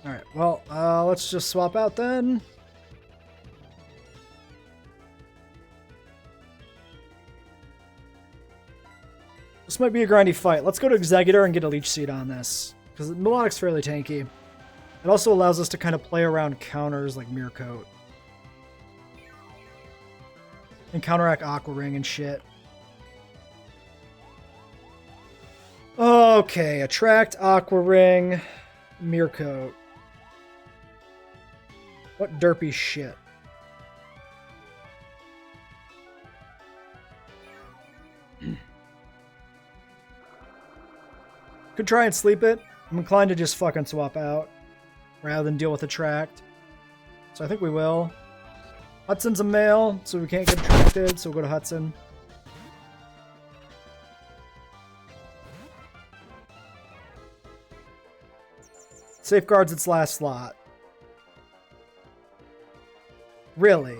Alright, well, let's just swap out then. This might be a grindy fight. Let's go to Executor and get a Leech Seed on this, because Melodic's fairly tanky. It also allows us to kind of play around counters like Meercoat. And counteract Aqua Ring and shit. Okay, attract Aqua Ring, Meercoat. What derpy shit. Could try and sleep it. I'm inclined to just fucking swap out rather than deal with attract. So I think we will. Hudson's a male, so we can't get attracted, so we'll go to Hudson. Safeguards its last slot. Really?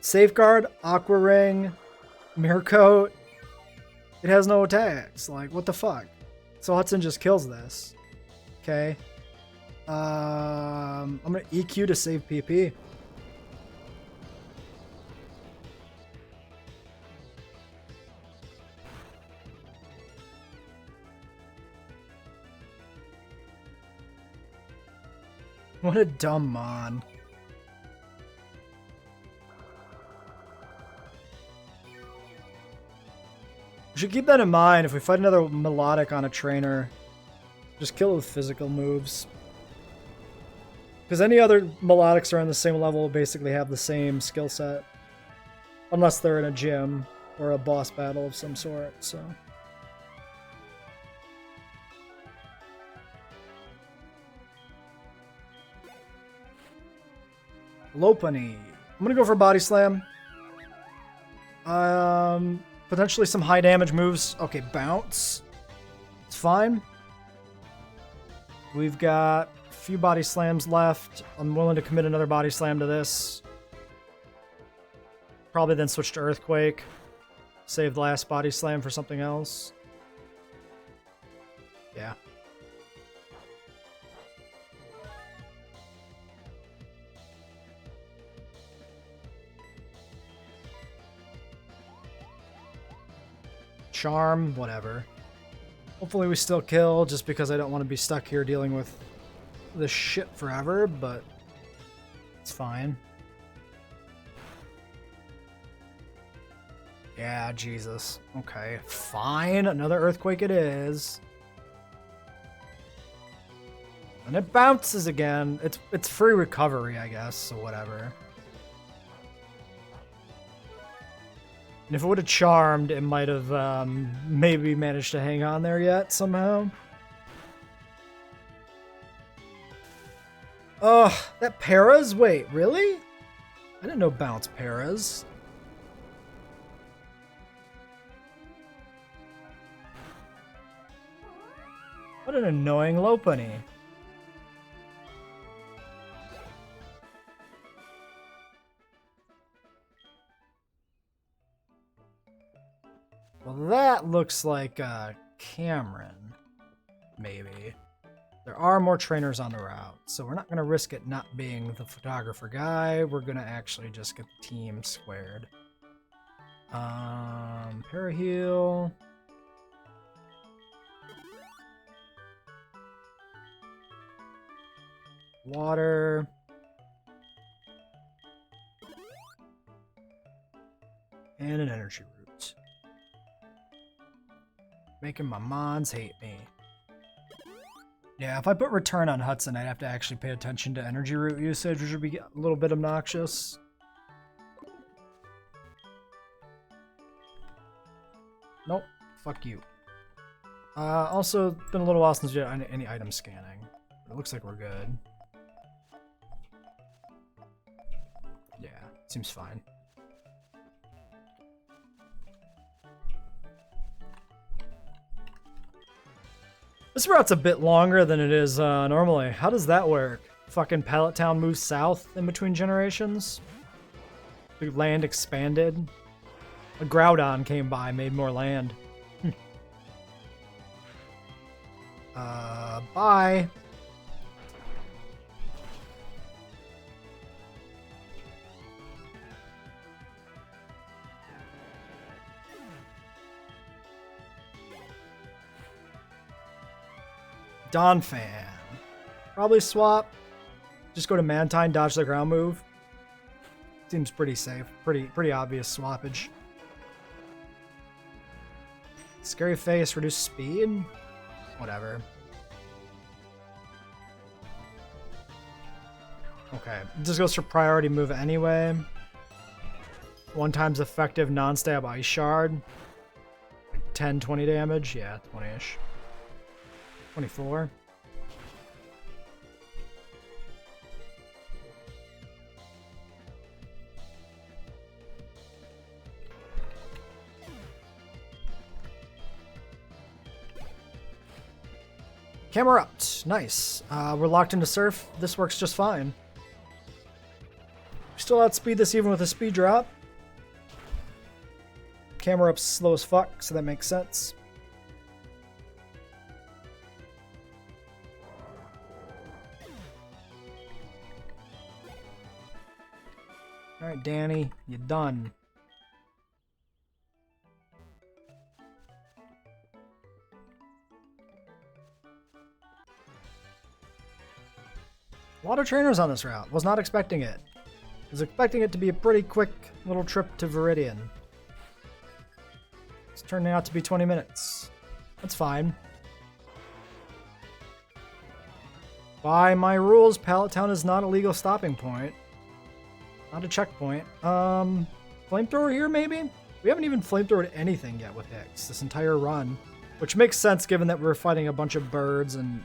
Safeguard, Aqua Ring, Meercoat. It has no attacks. Like, what the fuck? So Hudson just kills this. Okay. I'm gonna EQ to save PP. What a dumb mon. We should keep that in mind. If we fight another melodic on a trainer, just kill it with physical moves. Because any other melodics are on the same level basically have the same skill set. Unless they're in a gym or a boss battle of some sort, so... Lopunny. I'm gonna go for Body Slam. Potentially some high damage moves. Okay, Bounce. It's fine. We've got a few Body Slams left. I'm willing to commit another Body Slam to this. Probably then switch to Earthquake. Save the last Body Slam for something else. Yeah. Charm, whatever. Hopefully we still kill, just because I don't want to be stuck here dealing with this shit forever, but it's fine. Yeah, Jesus. Okay, fine. Another Earthquake it is. And it bounces again. It's free recovery, I guess, so whatever. And if it would have charmed, it might have maybe managed to hang on there yet somehow. Ugh, that Paras? Wait, really? I didn't know bounce Paras. What an annoying Lopunny. Well, that looks like Cameron, maybe. There are more trainers on the route, so we're not going to risk it not being the photographer guy. We're going to actually just get the team squared. Paraheal. Water. And an energy root. Making my mons hate me. Yeah, if I put return on Hudson, I'd have to actually pay attention to energy root usage, which would be a little bit obnoxious. Nope. Fuck you. Also, been a little while since we did any item scanning. It looks like we're good. Yeah, seems fine. This route's a bit longer than it is normally. How does that work? Fucking Pallet Town moves south in between generations? The land expanded? A Groudon came by, made more land. Bye. Donphan. Probably swap. Just go to Mantine, dodge the ground move. Seems pretty safe. Pretty obvious swappage. Scary Face, reduce speed? Whatever. Okay. This goes for priority move anyway. 1 times effective non-stab Ice Shard. 10, 20 damage? Yeah, 20-ish. 24. Camerupt. Nice. We're locked into Surf. This works just fine. We still outspeed this even with a speed drop. Camerupt's slow as fuck, so that makes sense. Alright, Danny, you're done. A lot of trainers on this route. Was not expecting it. Was expecting it to be a pretty quick little trip to Viridian. It's turning out to be 20 minutes. That's fine. By my rules, Pallet Town is not a legal stopping point. Not a checkpoint. Flamethrower here, maybe? We haven't even flamethrowed anything yet with Hicks this entire run. Which makes sense given that we're fighting a bunch of birds and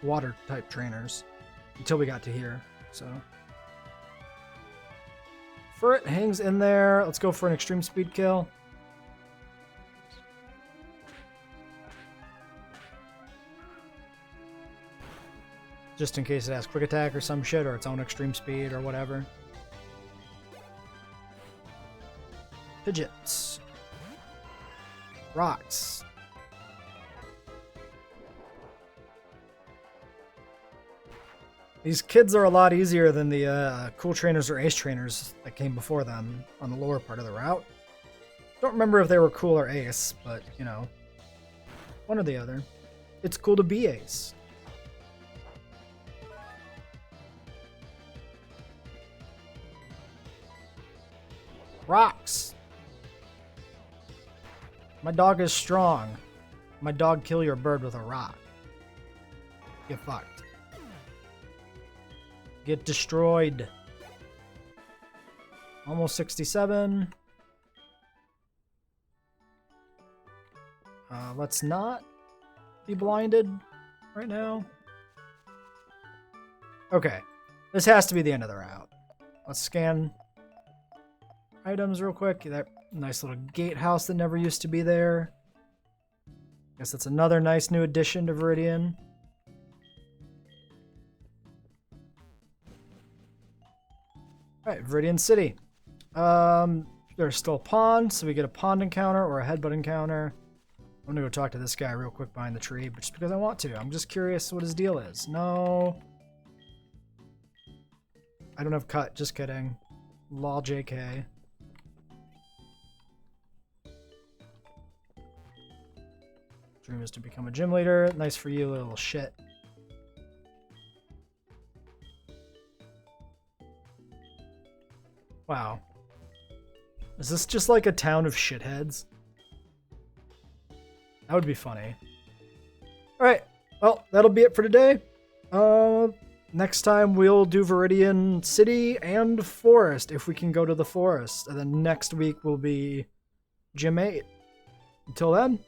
water-type trainers. Until we got to here, so... Furt hangs in there. Let's go for an extreme speed kill. Just in case it has quick attack or some shit, or its own extreme speed or whatever. Fidgets. Rocks. These kids are a lot easier than the cool trainers or ace trainers that came before them on the lower part of the route. Don't remember if they were cool or ace, but, you know, one or the other. It's cool to be ace. Rocks. My dog is strong. My dog kill your bird with a rock. Get fucked. Get destroyed. Almost 67. Let's not be blinded right now. Okay. This has to be the end of the route. Let's scan items real quick. That nice little gatehouse that never used to be there. Guess that's another nice new addition to Viridian. Alright, Viridian City. There's still a pond, so we get a pond encounter or a headbutt encounter. I'm gonna go talk to this guy real quick behind the tree, but just because I want to. I'm just curious what his deal is. No. I don't have cut, just kidding. Lol JK. Dream is to become a gym leader. Nice for you, little shit. Wow. Is this just like a town of shitheads? That would be funny. Alright, well, that'll be it for today. Next time we'll do Viridian City and Forest, if we can go to the forest. And then next week will be Gym 8. Until then,